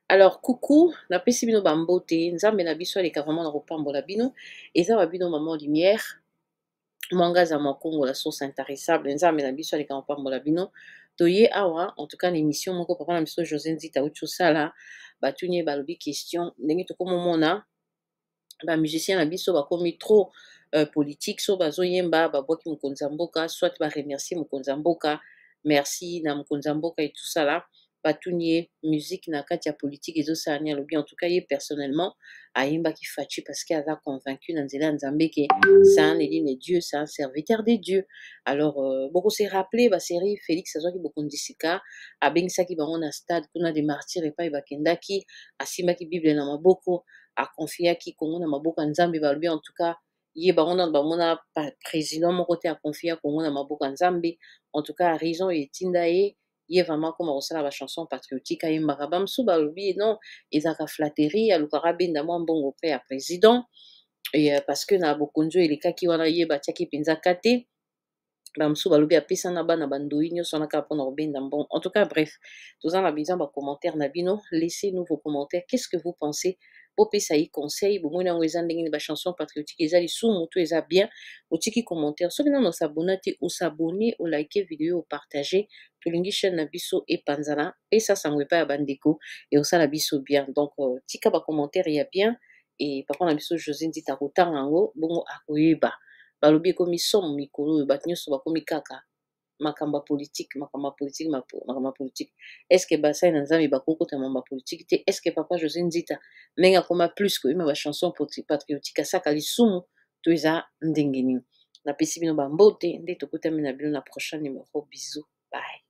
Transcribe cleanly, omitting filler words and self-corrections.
Alors coucou, napesi bino bambote, nzambe na biso aleka vraiment na kopambola bino, eza babino mama lumière, mwanga za makongo la source intarissable, nzambe na biso aleka na kopambola bino. Toye awa, en tout cas na émission moko papa na biso José Nzita auti osala, batuni ye balobi question, ndenge tokomomona ba musicien na biso bakomi trop politique, so bazoyemba babwaki mokonzi ya mboka, soit ba remercier mokonzi ya mboka, merci na mokonzi ya mboka et tout ça là. Batuni ye musique na kati ya politique ezosala nini, alobi en tout cas ye personnellement ayembaki faci parce que aza convaincu na nzela ya nzambe ke c'est un élu de Dieu, c'est un serviteur de Dieu. Alors bokose rappeler basérie Félix azwaki bokonzi sika, abengisaki bango na stade kuna de martyr epai bakendaki, asimbaki bible na maboko, akonfiaki Congo na maboko ya nzambe, balobi en tout cas ye bango nano bamona président moko te akonfia Congo na maboko ya nzambe. En tout cas raison etinda ye vraiment koma kosala bachanson patriotique ayembaka. Bamosusu balobi non ezalaka flatterie, alukaka benda mwa mbongo mpe ya président et parce que na bokonzi oyo elekaki wana ye batiaki mpenza kate. Bamosusu balobi apesa na bana bandoi nyonso wana kaka mpona kobenda mbongo. En tout cas bref, toza na besoin bacommentaire na bino, laissez-nous vos commentaires. Qu'est-ce que vous pensez? Bopesa ye conseil, bomoni yango eza ndenge nini bachanson patriotique eza lisumu to eza bien, otiki commentaire. Soki nano osabona te, osabone, olike video, opartage, tolingi chaîne na biso epanzana, pesa sango epai ya bandeko et osala biso bien. Donc tika bacommentaire ya bien et papa na biso José Nzita kotanga yango bongo akoyeba. Balobi ekomi somo mikolo oyo bato nyonso bakomi kaka makambo ya politique, makambo ya politique, makambo ya politique. Est-ce que basali na nzambe bakokota makambo ya politique te? Est-ce que papa José Nzita ndenge akoma plus koyeba bachanson patriotique asaka lisumu to eza ndenge nini? Napesi bino bambote nde tokutami na bino na prochain numéro. Bisous, bye.